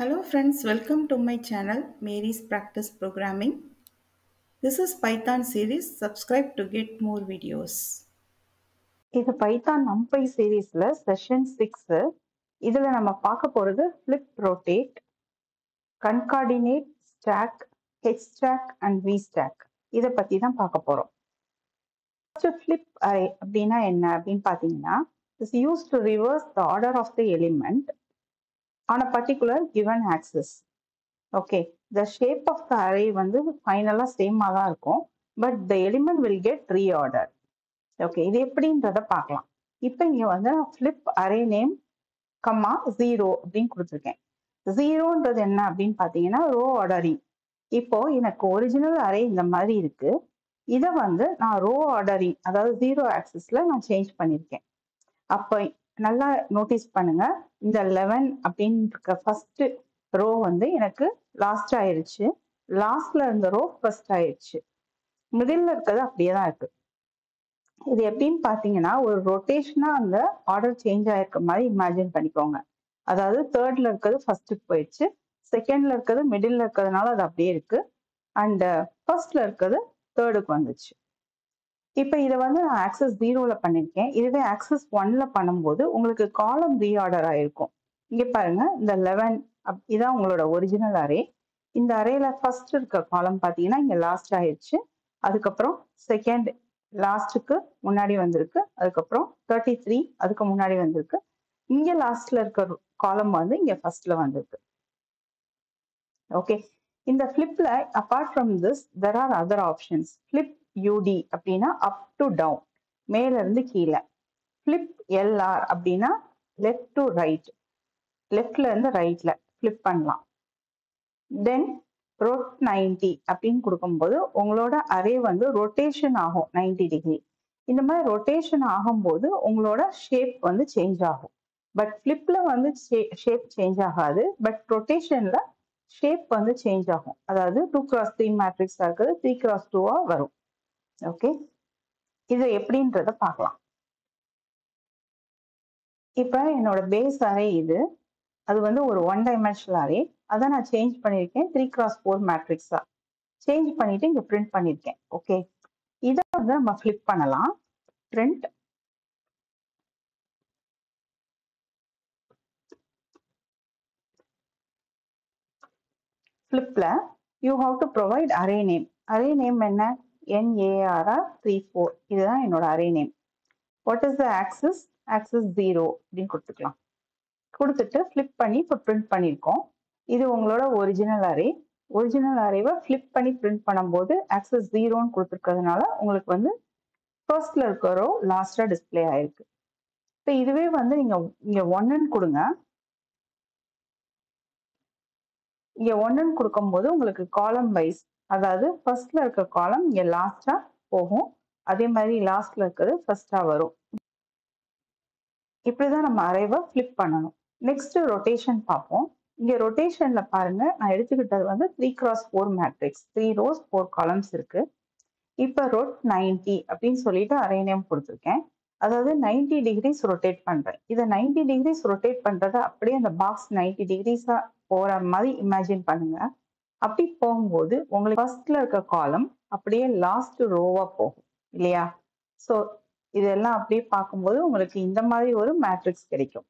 Hello friends, welcome to my channel Mary's Practice Programming. This is Python series. Subscribe to get more videos. இது Python நம்பை சீரீஸ்ல session 6. இதுல நம்ம பார்க்க போறது flip rotate, concatenate, stack, h stack and v stack. இத பத்தி தான் பார்க்க போறோம். First flip array அப்படின்னா என்ன அப்படின்னு பாத்தீங்கன்னா, is used to reverse the order of the element on a particular given axis. Okay, the shape of the array வந்து ஃபைனலா சேமா தான் இருக்கும், but the element will get reordered. Okay, இது எப்படின்றத பார்க்கலாம். இப்போ இங்க வந்து நான் flip array name, 0 அப்படின்னு கொடுத்துருக்கேன். 0ன்றது என்ன அப்படின்னு பார்த்தீங்கன்னா ரோ ஆர்டரிங். இப்போ எனக்கு ஒரிஜினல் அரே இந்த மாதிரி இருக்கு. இதை வந்து நான் ரோ ஆர்டரிங், அதாவது 0 ஆக்சிஸ்ல நான் சேஞ்ச் பண்ணியிருக்கேன். அப்போ நல்லா நோட்டீஸ் பண்ணுங்க, இந்த 11 அப்படின்னு இருக்க ஃபர்ஸ்ட் ரோ வந்து எனக்கு லாஸ்ட் ஆயிருச்சு, லாஸ்ட்ல இருந்த ரோ ஃபர்ஸ்ட் ஆயிருச்சு, மிடில் இருக்கிறது அப்படியே தான் இருக்கு. இது எப்படின்னு பாத்தீங்கன்னா ஒரு ரொட்டேஷனா அந்த ஆர்டர் சேஞ்ச் ஆயிருக்க மாதிரி இமேஜின் பண்ணிக்கோங்க. அதாவது தேர்ட்ல இருக்கிறது ஃபர்ஸ்ட்டுக்கு போயிடுச்சு, செகண்ட்ல இருக்கிறது மிடில்ல இருக்கிறதுனால அது அப்படியே இருக்கு, அண்ட் ஃபர்ஸ்ட்ல இருக்கிறது தேர்டுக்கு வந்துச்சு. இப்போ இதை வந்து நான் ஆக்சஸ் 0ல பண்ணிருக்கேன். இதுவே ஆக்சஸ் 1ல பண்ணும்போது உங்களுக்கு காலம் ரீஆர்டர் ஆயிருக்கும். இங்க பாருங்க, இந்த 11 இதான் உங்களோட ஒரிஜினல் அரே. இந்த அரேல ஃபர்ஸ்ட் இருக்க காலம் பாத்தீங்கன்னா இங்க லாஸ்ட் ஆயிடுச்சு, அதுக்கப்புறம் செகண்ட் லாஸ்ட்டுக்கு முன்னாடி வந்திருக்கு, அதுக்கப்புறம் 33 அதுக்கு முன்னாடி வந்திருக்கு, இங்க லாஸ்ட்ல இருக்க காலம் வந்து இங்க ஃபர்ஸ்ட்ல வந்திருக்கு. ஓகே, இந்த ஃபிளிப்ல apart from this there are other options. Flip UD அப்படின்னா அப் டு டவுன், மேல இருந்து கீழே. ஃபிளிப் எல்ஆர் அப்படின்னா லெஃப்ட் டு ரைட், லெஃப்ட்ல இருந்து ரைட்ல ஃபிளிப் பண்ணலாம். தென் ரொட் 90 அப்படின்னு கொடுக்கும்போது உங்களோட அரே வந்து ரொட்டேஷன் ஆகும் 90 டிகிரி. இந்த மாதிரி ரொட்டேஷன் ஆகும்போது உங்களோட ஷேப் வந்து சேஞ்ச் ஆகும். பட் ஃபிளிப்ல வந்து ஷேப் சேஞ்ச் ஆகாது, பட் ரொட்டேஷன்ல ஷேப் வந்து சேஞ்ச் ஆகும். அதாவது 2x3 மேட்ரிக்ஸா இருக்குது 3x2 வரும். ஓகே, இது எப்படின்றத பார்க்கலாம். இப்ப என்னோட பேஸ் அரே இது, அது வந்து ஒரு 1 டைமென்ஷனல் அரே. அதை நான் சேஞ்ச் பண்ணியிருக்கேன் 3x4 மேட்ரிக்ஸா சேஞ்ச் பண்ணிட்டு இங்க பிரிண்ட் பண்ணியிருக்கேன். ஓகே, இதை வந்து நம்ம ஃபிளிப் பண்ணலாம். பிரிண்ட் ஃபிளிப்ல you have to provide array name. Array name என்ன? NARR34. இதுதான் என்னோட array name. What is the axis? Axis 0 அப்படின்னு கொடுத்துக்கலாம். கொடுத்துட்டு ஃபிளிப் பண்ணி இப்போ பிரிண்ட் பண்ணியிருக்கோம். இது உங்களோட ஒரிஜினல் அரே. ஒரிஜினல் அரேவை ஃபிளிப் பண்ணி பிரிண்ட் பண்ணும்போது ஆக்சஸ் 0ன்னு கொடுத்துருக்கிறதுனால உங்களுக்கு வந்து ஃபர்ஸ்ட்ல இருக்கிற ரோ லாஸ்டா டிஸ்பிளே ஆயிருக்கு. இப்போ இதுவே வந்து நீங்க இங்க 1ன்னு கொடுங்க. இங்க 1ன்னு கொடுக்கும்போது உங்களுக்கு காலம் வைஸ், அதாவது ஃபர்ஸ்ட்ல இருக்க காலம் இங்க லாஸ்டா போகும், அதே மாதிரி லாஸ்ட்ல இருக்கிறது ஃபர்ஸ்டா வரும். இப்படிதான் நம்ம அரேவை ஃபிளிப் பண்ணணும். நெக்ஸ்ட் ரொட்டேஷன் பார்ப்போம். இங்க ரொட்டேஷன்ல பாருங்க, நான் எடுத்துக்கிட்டது வந்து 3x4 மேட்ரிக்ஸ், 3 rows 4 columns இருக்கு. இப்ப ரொட் 90 அப்படின்னு சொல்லிட்டு அரே நேம் கொடுத்துருக்கேன். அதாவது 90 டிகிரிஸ் ரொட்டேட் பண்றேன். இதை 90 டிகிரிஸ் ரொட்டேட் பண்றத அப்படியே அந்த பாக்ஸ் 90 டிகிரிஸா போற மாதிரி இமேஜின் பண்ணுங்க. அப்படி போகும்போது உங்களுக்கு ஃபர்ஸ்ட்ல இருக்க காலம் அப்படியே லாஸ்ட் ரோவா போகும் இல்லையா? ஸோ இதெல்லாம் அப்படியே பார்க்கும்போது உங்களுக்கு இந்த மாதிரி ஒரு மேட்ரிக்ஸ் கிடைக்கும்.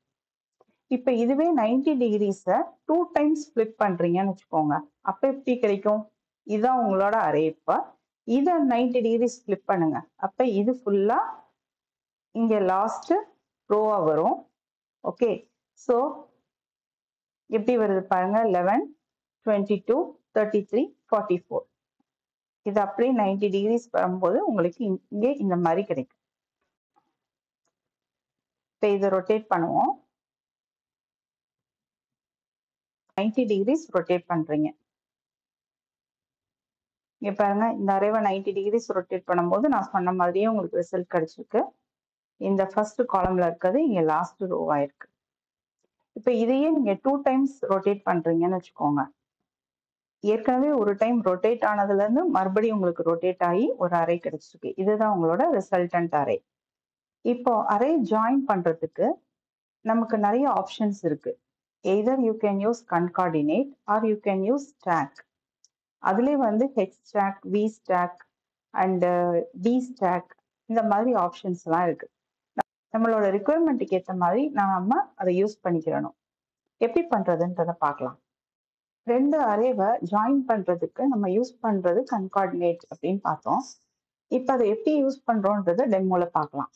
இப்ப இதுவே 90 டிகிரிஸை 2 டைம்ஸ் ஃபிளிப் பண்றீங்கன்னு வச்சுக்கோங்க, அப்ப எப்படி கிடைக்கும்? இதுதான் உங்களோட அரே. இப்ப இதை 90 டிகிரிஸ் ஃபிளிப் பண்ணுங்க, அப்ப இது ஃபுல்லா இங்க லாஸ்ட் ரோவா வரும். ஓகே, ஸோ எப்படி வருது பாருங்க, 11, 22, 33, 44. இது அப்படியே 90 டிகிரிஸ் வரும்போது உங்களுக்கு இங்கே இந்த மாதிரி கிடைக்கும். இப்போ இதை ரொட்டேட் பண்ணுவோம். 90 டிகிரிஸ் ரொட்டேட் பண்றீங்க. இங்க பாருங்க, இந்த அரேவை 90 டிகிரிஸ் ரொட்டேட் பண்ணும்போது நான் சொன்ன மாதிரியே உங்களுக்கு ரிசல்ட் கிடைச்சிருக்கு. இந்த ஃபர்ஸ்ட் காலம்ல இருக்கிறது இங்க லாஸ்ட் ரோவா இருக்கு. இப்ப இதையே நீங்க 2 டைம்ஸ் ரொட்டேட் பண்றீங்கன்னு வச்சுக்கோங்க, ஏற்கனவே ஒரு டைம் ரொட்டேட் ஆனதுல இருந்து மறுபடியும் உங்களுக்கு ரொட்டேட் ஆகி ஒரு அரே கிடைச்சிருக்கு. இதுதான் உங்களோட ரிசல்டன்ட் அரே. இப்போ அரே ஜாயின் பண்றதுக்கு நமக்கு நிறைய ஆப்ஷன்ஸ் இருக்கு. either you can use concatenate or you can use stack. அதுலேயே வந்து H stack, V stack and D stack இந்த மாதிரி ஆப்ஷன்ஸ்லாம் இருக்கு. நம்மளோட ரிக்குவயர்மெண்ட்டுக்கு ஏற்ற மாதிரி நாம அதை யூஸ் பண்ணிக்கிறணும். எப்படி பண்றதுன்றதை பார்க்கலாம். ரெண்டு அரேவை ஜாயின் பண்றதுக்கு நம்ம யூஸ் பண்றது கன்கார்டினேட் அப்படின்னு பார்த்தோம். இப்போ அதை எப்படி யூஸ் பண்றோன்றதை டெமோல பார்க்கலாம்.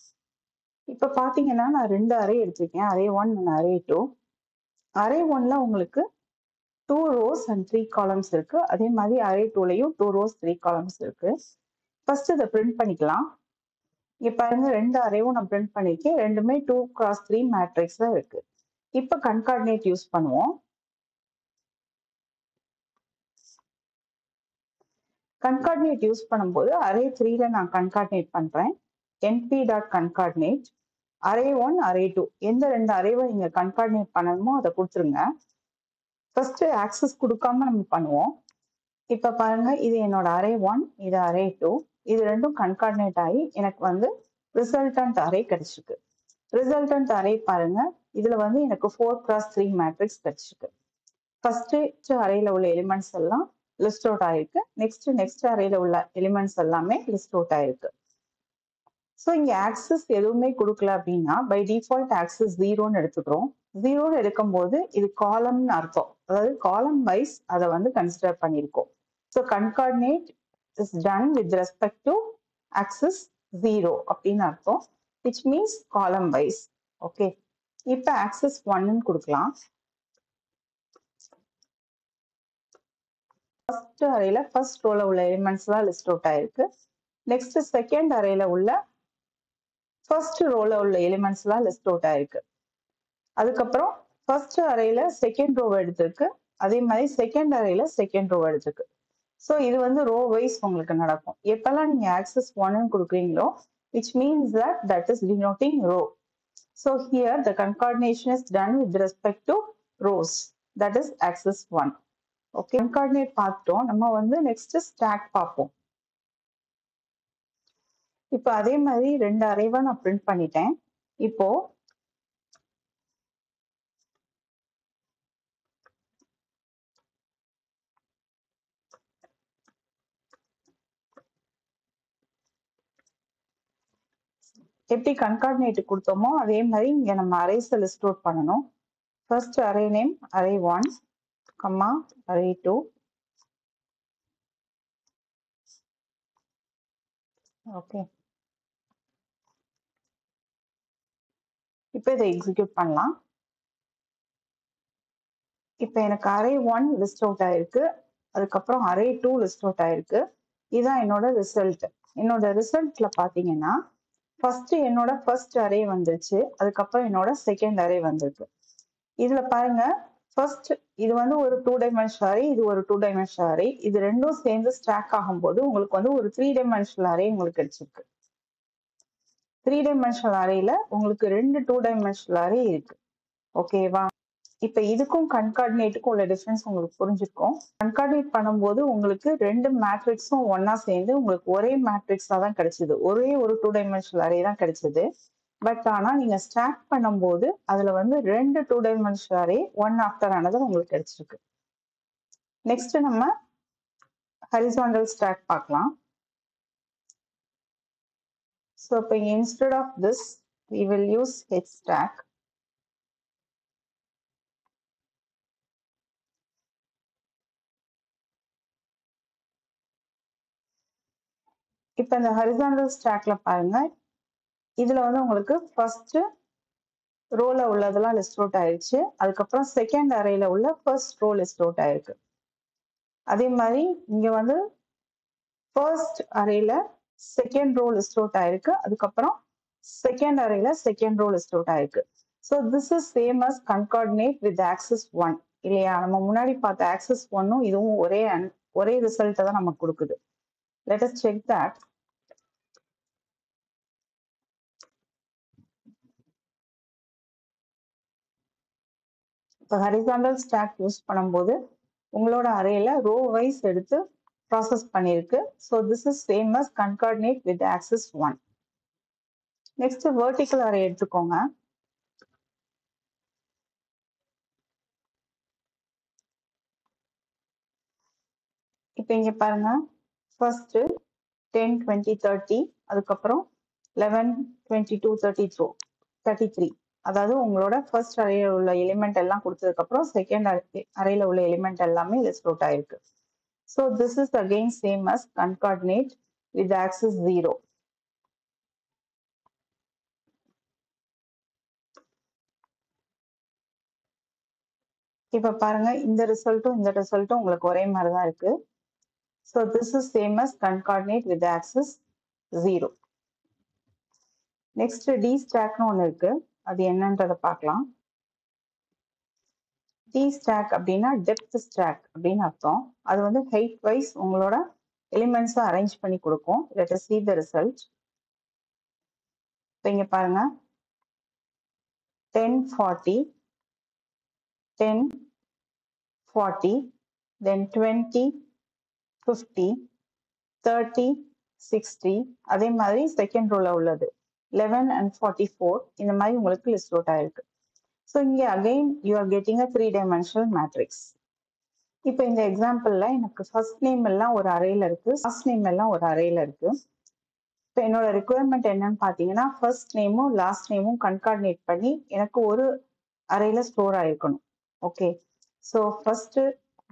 இப்போ பார்த்தீங்கன்னா நான் ரெண்டு அரே எடுத்திருக்கேன், அரே 1 and அரே 2. அரே 1ல உங்களுக்கு 2 rows and 3 columns இருக்கு. அதே மாதிரி அரே 2லயும் 2 rows 3 columns இருக்கு. ஃபர்ஸ்ட் இதை பிரிண்ட் பண்ணிக்கலாம். இங்க பாருங்க ரெண்டு அரேவும் நான் பிரிண்ட் பண்ணிருக்கேன். ரெண்டுமே 2x3 மேட்ரிக்ஸ்ல இருக்கு. இப்போ கன்கார்டினேட் யூஸ் பண்ணுவோம். கன்கார்டினேட் யூஸ் பண்ணும்போது அரே 3ல நான் கன்கார்டினேட் பண்றேன். np.concatenate அரே 1 அரே 2 எந்த ரெண்டு அரேவை நீங்க கன்கார்டினேட் பண்ணணுமோ அதை கொடுத்துருங்க. ஃபர்ஸ்ட் ஆக்சஸ் கொடுக்காம நம்ம பண்ணுவோம். இப்ப பாருங்க இது என்னோட அரே 1, இது அரே 2, இது ரெண்டும் கன்கார்டினேட் ஆகி எனக்கு வந்து ரிசல்டன்ட் அரே கிடைச்சிருக்கு. ரிசல்டன்ட் அரே பாருங்க, இதுல வந்து எனக்கு 4x3 மேட்ரிக்ஸ் கிடைச்சிருக்கு. ஃபர்ஸ்ட் அரேல உள்ள எலிமெண்ட்ஸ் எல்லாம் லிஸ்ட் அவுட் ஆயிருக்கு. நெக்ஸ்ட் அரேல உள்ள எலிமெண்ட்ஸ் எல்லாமே லிஸ்ட் அவுட் ஆயிருக்கு. ஸோ இங்க ஆக்சஸ் எதுவுமே கொடுக்கல அப்படின்னா பை டிஃபால்ட் ஆக்சஸ் 0ன்னு எடுத்துக்கிறோம். 0ன்னு எடுக்கும்போது இது காலம்னு அர்த்தம், அதாவது காலம் வைஸ் அதை வந்து கன்சிடர் பண்ணியிருக்கோம். So concatenate is done with respect to axis 0 அப்படின்னு அர்த்தம், which means column wise. Okay, இப்போ ஆக்சஸ் 1ன்னு கொடுக்கலாம். ஃபர்ஸ்ட் அரேல ஃபர்ஸ்ட் ரோல உள்ள எலிமெண்ட்ஸ் தான் லிஸ்ட் அவுட் ஆயிருக்கு. நெக்ஸ்ட் செகண்ட் அரேல உள்ள ஃபர்ஸ்ட் ரோல உள்ள எலிமெண்ட்ஸ்லாம் லிஸ்ட் அவுட் ஆயிருக்கு. அதுக்கப்புறம் ஃபர்ஸ்ட் அரேல செகண்ட் ரோ எடுத்திருக்கு, அதே மாதிரி செகண்ட் அரேல செகண்ட் ரோ எடுத்திருக்கு. ஸோ இது வந்து ரோ வைஸ் உங்களுக்கு நடக்கும். எப்பெல்லாம் நீங்க ஆக்சஸ் 1ன்னு கொடுக்குறீங்களோ which means that is denoting row. So here the concatenation is done with respect to rows, that is axis 1. Okay, concatenate பார்த்தோம். நம்ம வந்து நெக்ஸ்ட் ஸ்டாக் பார்ப்போம். இப்போ அதே மாதிரி ரெண்டு அரேவா நான் பிரிண்ட் பண்ணிட்டேன். இப்போ எப்படி கன்கார்டினேட் கொடுத்தோமோ அதே மாதிரி இங்க நம்ம அரேஸ் லிஸ்ட் அவுட் பண்ணணும். ஃபர்ஸ்ட் அரே நேம் அரே 1, கம்மா அரே 2. ஓகே, இப்போ இதை எக்ஸிக்யூட் பண்ணலாம். இப்போ எனக்கு அரே 1 லிஸ்ட் அவுட் ஆயிருக்கு, அதுக்கப்புறம் அரே 2 லிஸ்ட் அவுட் ஆயிருக்கு. இதுதான் என்னோட ரிசல்ட். என்னோட ரிசல்ட்ல பாத்தீங்கன்னா என்னோட ஃபர்ஸ்ட் அரே வந்துருச்சு, அதுக்கப்புறம் என்னோட செகண்ட் அரே வந்திருக்கு. இதுல பாருங்க ஃபர்ஸ்ட் இது வந்து ஒரு 2 டைமென்ஷனல் அரே, இது ஒரு 2 டைமென்ஷனல் அரே. இது ரெண்டும் சேர்ந்து ஸ்டாக் ஆகும்போது உங்களுக்கு வந்து ஒரு 3 டைமென்ஷனல் அரே உங்களுக்கு கிடைச்சிருக்கு. 3 டைமென்ஷனல் அரேல உங்களுக்கு ரெண்டு 2 டைமென்ஷனல் அரே இருக்கு. ஓகேவா? இப்ப இதுக்கும் கன்கார்டினேட்டுக்கும் உள்ள டிஃபரன்ஸ் உங்களுக்கு புரிஞ்சிருக்கும். கன்கார்டினேட் பண்ணும்போது உங்களுக்கு ரெண்டு மேட்ரிக்ஸும் ஒன்னா சேர்ந்து உங்களுக்கு ஒரே மேட்ரிக்ஸா தான் கிடைச்சது, ஒரே ஒரு 2 டைமென்ஷனல் அரே தான் கிடைச்சது. பட் ஆனா நீங்க ஸ்டாக் பண்ணும்போது அதுல வந்து ரெண்டு 2 dimensional array one after another உங்களுக்கு கிடைச்சிருக்கு. நெக்ஸ்ட் நம்ம ஹரிசாண்டல் ஸ்டாக் பார்க்கலாம். ஸோ இப்போ instead of this we will use H stack. இப்போ இந்த ஹரிசாண்டல் ஸ்டாக்ல பாருங்க, இதுல வந்து உங்களுக்கு ஃபர்ஸ்ட் ரோல உள்ளதெல்லாம் லிஸ்ட் அவுட் ஆயிடுச்சு, அதுக்கப்புறம் செகண்ட் அரேல உள்ள ஃபர்ஸ்ட் ரோ லிஸ்ட் அவுட் ஆயிருக்கு. அதே மாதிரி இங்க வந்து ஃபர்ஸ்ட் அரேல செகண்ட் ரோ லிஸ்ட் அவுட் ஆயிருக்கு, அதுக்கப்புறம் செகண்ட் அரேல செகண்ட் ரோ லிஸ்ட் அவுட் ஆயிருக்கு. So this is same as concatenate with axis 1 இல்லையா? நம்ம முன்னாடி பார்த்த ஆக்சஸ் 1ம் இதுவும் ஒரே ரிசல்ட்டை தான் நமக்கு கொடுக்குது. Let us check that. இப்போ ஹரிசாண்டல் ஸ்டாக் யூஸ் பண்ணும்போது உங்களோட அரேல ரோ வைஸ் எடுத்து ப்ராசஸ் பண்ணிருக்கு. So this is same as concatenate with axis 1. Next vertical array எடுத்துக்கோங்க. இப்போ இங்க பாருங்க ஃபர்ஸ்ட் 10 20 30 அதுக்கப்புறம் 11 22 32 33 அதாவது உங்களோட ஃபர்ஸ்ட் அரேல உள்ள எலிமெண்ட் எல்லாம் கொடுத்ததுக்கு அப்புறம் செகண்ட் அரேல உள்ள எலிமெண்ட் எல்லாமே லிஸ்ட் அவுட் ஆயிருக்கு. So this is again same as concatenate with axis 0. இப்ப பாருங்க இந்த ரிசல்ட்டும் இந்த ரிசல்ட்டும் உங்களுக்கு ஒரே மாதிரி தான் இருக்கு. So this is same as concatenate with axis 0. Next D stackனு ஒன்று இருக்கு. அது என்னன்றதை பார்க்கலாம். D stack அப்படின்னா depth stack அப்படின்னு அர்த்தம். அது வந்து height wise உங்களோட எலிமெண்ட்ஸை அரேஞ்ச் பண்ணி கொடுக்கும். Let us see the result. இப்போ இங்க பாருங்க 10 40 10 40 then 20 50 30 60 அதே மாதிரி செகண்ட் ரோல உள்ளது 11 and 44 இந்த மாதிரி உங்களுக்கு லிஸ்ட் அவுட் ஆயிருக்கு. ஸோ இங்க again you are getting a 3-dimensional matrix. இப்போ இந்த எக்ஸாம்பிள்ல எனக்கு ஃபர்ஸ்ட் நேம் எல்லாம் ஒரு அரேல இருக்கு, லாஸ்ட் நேம் எல்லாம் ஒரு அரேல இருக்கு. இப்போ என்னோட ரெக்குயர்மெண்ட் என்னன்னு பாத்தீங்கன்னா ஃபர்ஸ்ட் நேமும் லாஸ்ட் நேமும் கன்கார்டினேட் பண்ணி எனக்கு ஒரு அரேல ஸ்டோர் ஆயிருக்கணும். Okay, so first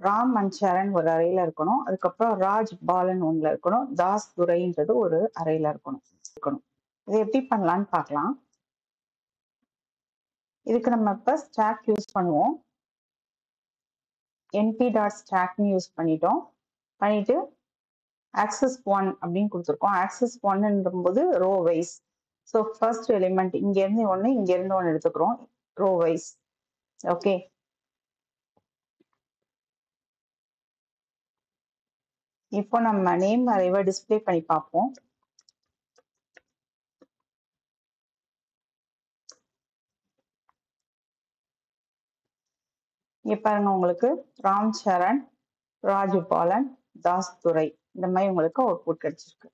Ram and Charan ஒரு அரேல இருக்கணும், அதுக்கப்புறம் ராஜ் பாலன் ஒன்றுல இருக்கணும், தாஸ் துரைன்றது ஒரு அரேல இருக்கணும். இது எப்படி பண்ணலான்னு பார்க்கலாம். இதுக்கு நம்ம இப்போ ஸ்டாக் யூஸ் பண்ணுவோம். np.stackனு யூஸ் பண்ணிட்டு ஆக்சஸ் 1 அப்படின்னு கொடுத்துருக்கோம். ஆக்சஸ் 1ன்றும்போது row wise. So first element இங்க இருந்து ஒன்று இங்க இருந்து ஒன்று எடுத்துக்கிறோம் ரோ வைஸ். ஓகே, இப்போ நம்ம நேம் அரேவை டிஸ்பிளே பண்ணி பார்ப்போம். இங்க பாருங்க உங்களுக்கு ராம் சரண், ராஜு பாலன், தாஸ் துரை இந்த மாதிரி உங்களுக்கு அவுட்புட் கிடைச்சிருக்கு.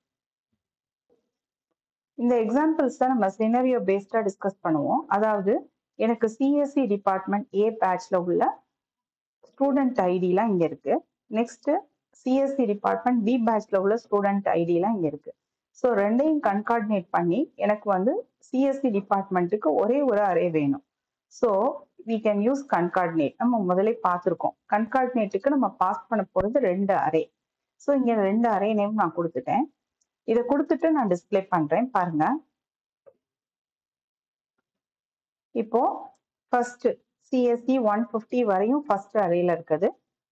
இந்த எக்ஸாம்பிள்ஸ் தான் நம்ம சினரியோ பேஸ்டா டிஸ்கஸ் பண்ணுவோம். அதாவது எனக்கு சிஎஸ்சி டிபார்ட்மெண்ட் ஏ பேட்ச்ல உள்ள ஸ்டூடெண்ட் ஐடிலாம் இங்க இருக்கு. நெக்ஸ்ட் சிஎஸ்சி டிபார்ட்மெண்ட் பி பேட்ச்ல உள்ள ஸ்டூடெண்ட் ஐடிலாம் இங்க இருக்கு. ஸோ ரெண்டையும் கன்கார்டினேட் பண்ணி எனக்கு வந்து சிஎஸ்சி டிபார்ட்மெண்ட்டுக்கு ஒரே ஒரு அரே வேணும். So we can use concatenate. நம்ம முதல்ல பார்த்துருக்கோம். கன்கார்டினேட்டுக்கு நம்ம பாஸ் பண்ண போறது 2 அரே. ஸோ இங்க 2 அரே நேம் நான் கொடுத்துட்டேன். இதை கொடுத்துட்டு நான் டிஸ்பிளே பண்றேன் பாருங்க. இப்போ ஃபர்ஸ்ட் சிஎஸ்சி 150 வரையும் ஃபர்ஸ்ட் அரேல இருக்குது,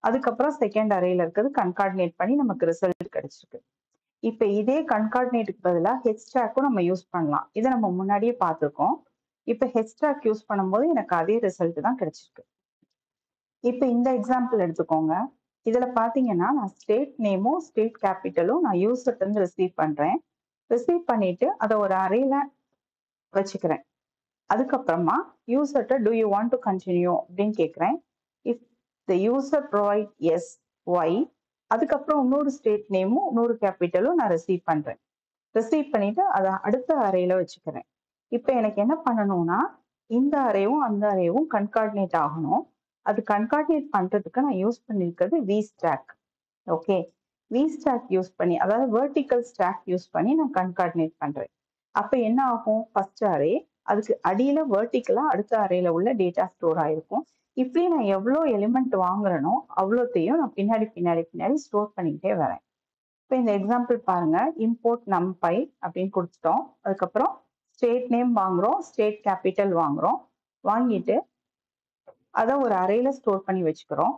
அதுக்கப்புறம் செகண்ட் அரேல இருக்குது. கன்கார்டினேட் பண்ணி நமக்கு ரிசல்ட் கிடைச்சிருக்கு. இப்போ இதே கன்கார்டினேட்டுக்கு பதிலாக ஹெச்டாக்கும் நம்ம யூஸ் பண்ணலாம். இதை நம்ம முன்னாடியே பார்த்துருக்கோம். இப்போ ஹெச்டாக் யூஸ் பண்ணும்போது எனக்கு அதே ரிசல்ட் தான் கிடைச்சிருக்கு. இப்போ இந்த எக்ஸாம்பிள் எடுத்துக்கோங்க. இதுல பாத்தீங்கன்னா நான் ஸ்டேட் நேமும் ஸ்டேட் கேபிட்டலும் நான் யூசர்ட்ட இருந்து ரிசீவ் பண்றேன். ரிசீவ் பண்ணிட்டு அதை ஒரு அரேல வச்சுக்கிறேன். அதுக்கப்புறமா யூசர்ட்ட do you want to continue அப்படின்னு கேட்குறேன். If the user provides Y, அதுக்கப்புறம் இன்னொரு ஸ்டேட் நேமும் இன்னொரு கேபிட்டலும் நான் ரிசீவ் பண்றேன். ரிசீவ் பண்ணிட்டு அதை அடுத்த அரேல வச்சுக்கிறேன். இப்போ எனக்கு என்ன பண்ணணும்னா இந்த அரேவும் அந்த அரேவும் கன்கார்டினேட் ஆகணும். அது கன்கார்டினேட் பண்றதுக்கு நான் யூஸ் பண்ணிருக்கிறது V stack. Okay, V stack use பண்ணி, அதாவது வெர்டிக்கல் ஸ்டாக் யூஸ் பண்ணி நான் கன்கார்டினேட் பண்றேன். அப்ப என்ன ஆகும், ஃபர்ஸ்ட் அரே அதுக்கு அடியில வெர்டிக்கலா அடுத்த அரேல உள்ள டேட்டா ஸ்டோர் ஆயிருக்கும். இப்படி நான் எவ்வளோ எலிமெண்ட் வாங்குறேனோ அவ்வளோத்தையும் நான் பின்னாடி பின்னாடி பின்னாடி ஸ்டோர் பண்ணிக்கிட்டே வரேன். இப்போ இந்த எக்ஸாம்பிள் பாருங்க, இம்போர்ட் நம்பை அப்படின்னு கொடுத்துட்டோம். அதுக்கப்புறம் ஸ்டேட் நேம் வாங்குறோம், ஸ்டேட் கேபிட்டல் வாங்குறோம், வாங்கிட்டு அதை ஒரு அரேல ஸ்டோர் பண்ணி வச்சுக்கிறோம்.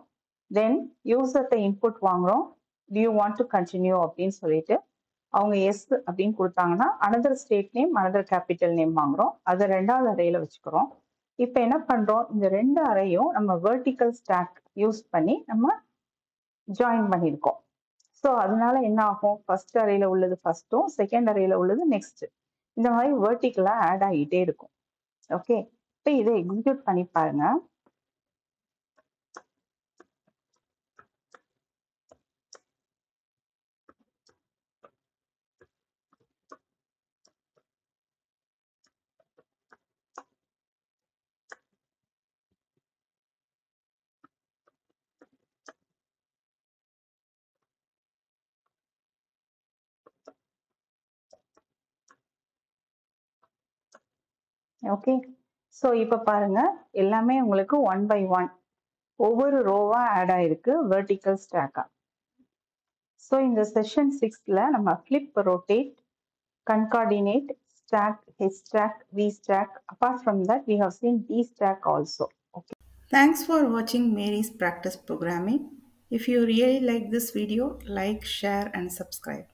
தென் யூசர்கிட்ட இன்புட் வாங்குறோம், do you want to continue அப்படின்னு சொல்லிட்டு அவங்க எஸ் அப்படின்னு கொடுத்தாங்கன்னா another state name another capital name வாங்குறோம், அதை ரெண்டாவது அரேல வச்சுக்கிறோம். இப்போ என்ன பண்றோம், இந்த 2 அரேயும் நம்ம வெர்டிக்கல் ஸ்டாக் யூஸ் பண்ணி நம்ம ஜாயின் பண்ணியிருக்கோம். ஸோ அதனால என்ன ஆகும், ஃபர்ஸ்ட் அரேல உள்ளது ஃபர்ஸ்ட்டும் செகண்ட் அரேல உள்ளது நெக்ஸ்ட், இந்த மாதிரி வெர்டிக்கலா ஆட் ஆகிட்டே இருக்கும். ஓகே, இப்போ இதை எக்ஸிக்யூட் பண்ணி பாருங்க. ஓகே, ஸோ இப்போ பாருங்க எல்லாமே உங்களுக்கு 1 by 1 ஒவ்வொரு ரோவா ஆட் ஆயிருக்கு வெர்டிக்கல் ஸ்டாக்கா. ஸோ இந்த செஷன் 6ல நம்ம flip, rotate, concatenate, stack, H stack, V stack. Apart from that, we have seen D stack also. Okay. Thanks for watching Mary's practice programming. If you really like this video, like, share and subscribe.